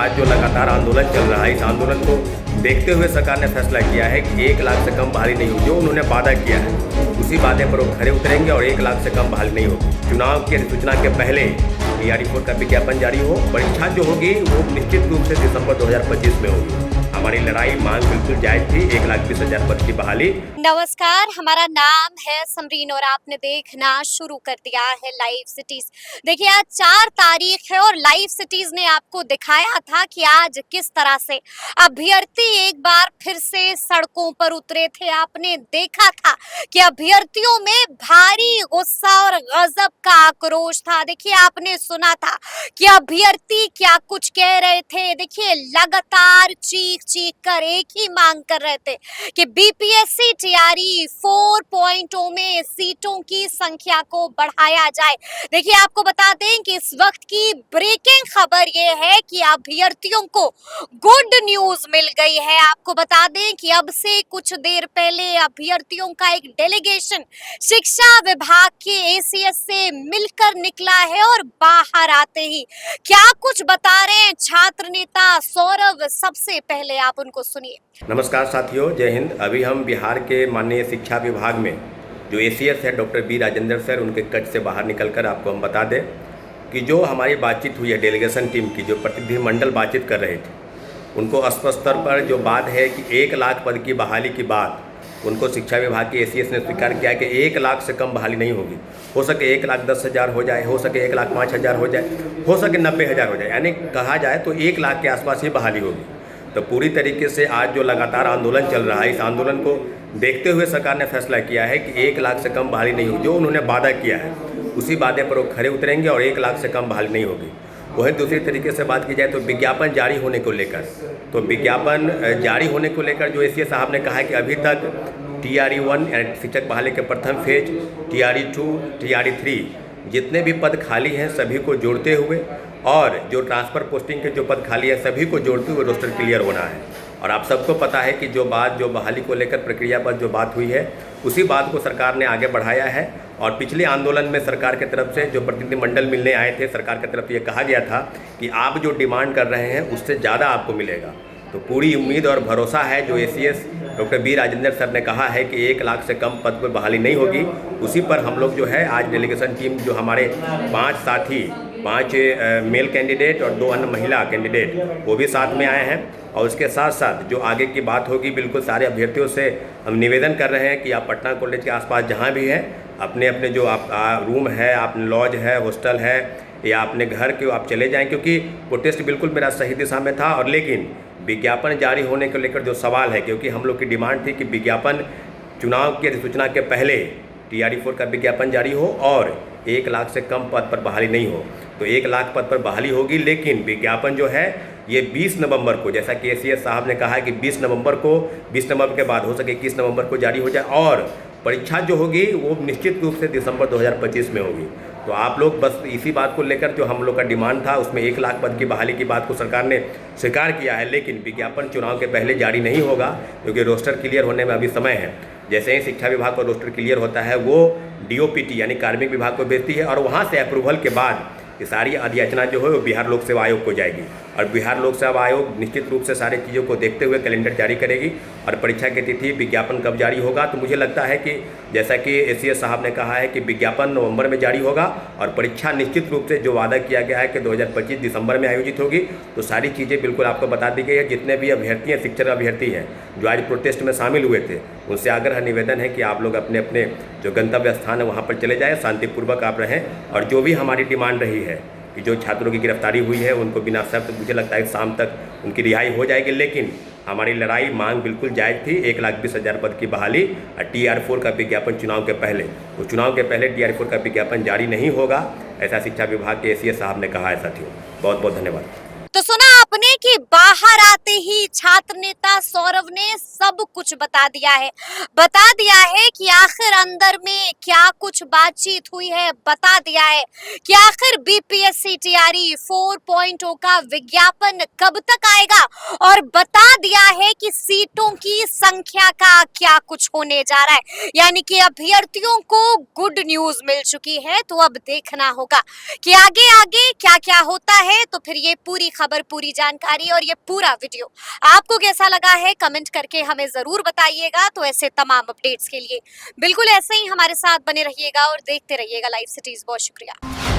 आज जो लगातार आंदोलन चल रहा है, इस आंदोलन को देखते हुए सरकार ने फैसला किया है कि 1 लाख से कम बहाली नहीं होगी। जो उन्होंने वादा किया है उसी वादे पर वो खरे उतरेंगे और 1 लाख से कम बहाली नहीं होगी। चुनाव की अधिसूचना के पहले TRE-4 का विज्ञापन जारी हो। परीक्षा जो होगी वो निश्चित रूप से दिसंबर 2025 में होगी। हमारी लड़ाई मांग बिल्कुल जायज थी, 1,20,000 पद की बहाली। नमस्कार, हमारा नाम है समरीन और आपने देखना शुरू कर दिया है लाइव सिटीज। देखिए आज 4 तारीख है और लाइव सिटीज ने आपको दिखाया था कि आज किस तरह से अभ्यर्थी एक बार फिर से सड़कों पर उतरे थे। आपने देखा था कि अभ्यर्थियों में भारी गुस्सा और गजब का आक्रोश था। देखिए आपने सुना था कि अभ्यर्थी क्या कुछ कह रहे थे। देखिए लगातार चीख कर एक ही मांग कर रहे थे कि BPSC TRE 4.0 में सीटों की संख्या को बढ़ाया जाए। देखिए आपको बता दें कि इस वक्त की ब्रेकिंग खबर ये है कि अभ्यर्थियों को गुड न्यूज मिल गई है। आपको बता दें कि अब से कुछ देर पहले अभ्यर्थियों का एक डेलीगेशन शिक्षा विभाग के ACS से मिलकर निकला है और बाहर आते ही क्या कुछ बता रहे हैं छात्र नेता सौरभ, सबसे पहले आप उनको सुनिए। नमस्कार साथियों, जय हिंद। अभी हम बिहार के माननीय शिक्षा विभाग में जो ACS है डॉक्टर बी राजेंद्र सर, उनके कट से बाहर निकलकर आपको हम बता दें कि जो हमारी बातचीत हुई है डेलीगेशन टीम की, जो प्रतिनिधिमंडल बातचीत कर रहे थे, उनको स्पष्ट स्तर पर जो बात है कि 1 लाख पद की बहाली की बात उनको शिक्षा विभाग की ACS ने स्वीकार किया कि 1 लाख से कम बहाली नहीं होगी। हो सके 1,10,000 हो जाए, हो सके 1,05,000 हो जाए, हो सके 90,000 हो जाए, यानी कहा जाए तो 1 लाख के आसपास ही बहाली होगी। तो पूरी तरीके से आज जो लगातार आंदोलन चल रहा है, इस आंदोलन को देखते हुए सरकार ने फैसला किया है कि 1 लाख से कम बहाली नहीं होगी। जो उन्होंने वादा किया है उसी वादे पर वो खरे उतरेंगे और 1 लाख से कम बहाली नहीं होगी। वही दूसरी तरीके से बात की जाए तो विज्ञापन जारी होने को लेकर, तो विज्ञापन जारी होने को लेकर जो ACS साहब ने कहा है कि अभी तक TRE-1 यानी शिक्षक बहाली के प्रथम फेज, TRE-2, TRE-3 जितने भी पद खाली हैं सभी को जोड़ते हुए और जो ट्रांसफ़र पोस्टिंग के जो पद खाली है सभी को जोड़ते हुए रोस्टर क्लियर होना है। और आप सबको पता है कि जो बहाली को लेकर प्रक्रिया पर जो बात हुई है उसी बात को सरकार ने आगे बढ़ाया है। और पिछले आंदोलन में सरकार की तरफ से जो प्रतिनिधिमंडल मिलने आए थे, सरकार की तरफ ये कहा गया था कि आप जो डिमांड कर रहे हैं उससे ज़्यादा आपको मिलेगा। तो पूरी उम्मीद और भरोसा है जो ACS doctor B Rajendra sir ने कहा है कि 1 लाख से कम पद पर बहाली नहीं होगी, उसी पर हम लोग जो है आज डेलीगेशन टीम जो हमारे 5 साथी, 5 मेल कैंडिडेट और 2 अन्य महिला कैंडिडेट वो भी साथ में आए हैं। और उसके साथ साथ जो आगे की बात होगी, बिल्कुल सारे अभ्यर्थियों से हम निवेदन कर रहे हैं कि आप पटना कॉलेज के आसपास जहाँ भी हैं अपने अपने जो आप रूम है, आप लॉज है, हॉस्टल है या अपने घर के आप चले जाएं, क्योंकि प्रोटेस्ट बिल्कुल मेरा सही दिशा में था। और लेकिन विज्ञापन जारी होने को लेकर जो सवाल है, क्योंकि हम लोग की डिमांड थी कि विज्ञापन चुनाव की अधिसूचना के पहले TRE-4 का विज्ञापन जारी हो और 1 लाख से कम पद पर बहाली नहीं हो। तो 1 लाख पद पर बहाली होगी, लेकिन विज्ञापन जो है ये 20 नवंबर को, जैसा कि ACS साहब ने कहा है कि 20 नवंबर के बाद हो सके 21 नवंबर को जारी हो जाए। और परीक्षा जो होगी वो निश्चित रूप से दिसंबर 2025 में होगी। तो आप लोग बस इसी बात को लेकर जो हम लोग का डिमांड था उसमें 1 लाख पद की बहाली की बात को सरकार ने स्वीकार किया है, लेकिन विज्ञापन चुनाव के पहले जारी नहीं होगा क्योंकि रोस्टर क्लियर होने में अभी समय है। जैसे ही शिक्षा विभाग का रोस्टर क्लियर होता है वो DOPT यानी कार्मिक विभाग को भेजती है और वहाँ से अप्रूवल के बाद ये सारी अधियाचना जो है वो बिहार लोक सेवा आयोग को जाएगी और बिहार लोक सेवा आयोग निश्चित रूप से सारी चीज़ों को देखते हुए कैलेंडर जारी करेगी और परीक्षा की तिथि विज्ञापन कब जारी होगा। तो मुझे लगता है कि जैसा कि ACS साहब ने कहा है कि विज्ञापन नवंबर में जारी होगा और परीक्षा निश्चित रूप से जो वादा किया गया है कि 2025 दिसंबर में आयोजित होगी। तो सारी चीज़ें बिल्कुल आपको बता दी गई है। जितने भी अभ्यर्थी हैं, शिक्षक अभ्यर्थी हैं जो आज प्रोटेस्ट में शामिल हुए थे, उनसे आग्रह निवेदन है कि आप लोग अपने अपने जो गंतव्य स्थान है वहाँ पर चले जाएँ, शांतिपूर्वक आप रहें। और जो भी हमारी डिमांड रही है कि जो छात्रों की गिरफ्तारी हुई है उनको बिना शर्त मुझे लगता है शाम तक उनकी रिहाई हो जाएगी, लेकिन हमारी लड़ाई मांग बिल्कुल जायज थी। 1,20,000 पद की बहाली और TRE-4 का विज्ञापन चुनाव के पहले, तो चुनाव के पहले TRE-4 का विज्ञापन जारी नहीं होगा, ऐसा शिक्षा विभाग के ACS साहब ने कहा है। साथियों बहुत बहुत धन्यवाद। तो सुना आपने कि कि बाहर आते ही छात्र नेता सौरव ने सब कुछ बता दिया है कि आखिर अंदर में क्या कुछ बातचीत हुई है, बता दिया है कि आखिर बीपीएससी टीआरई 4.0 का विज्ञापन कब तक आएगा और बता दिया है कि सीटों की संख्या का क्या कुछ होने जा रहा है। यानी कि अभ्यर्थियों को गुड न्यूज मिल चुकी है। तो अब देखना होगा कि आगे आगे क्या क्या होता है। तो फिर ये पूरी खबर, पूरी जानकारी और ये पूरा वीडियो आपको कैसा लगा है कमेंट करके हमें जरूर बताइएगा। तो ऐसे तमाम अपडेट्स के लिए बिल्कुल ऐसे ही हमारे साथ बने रहिएगा और देखते रहिएगा लाइव सिटीज। बहुत शुक्रिया।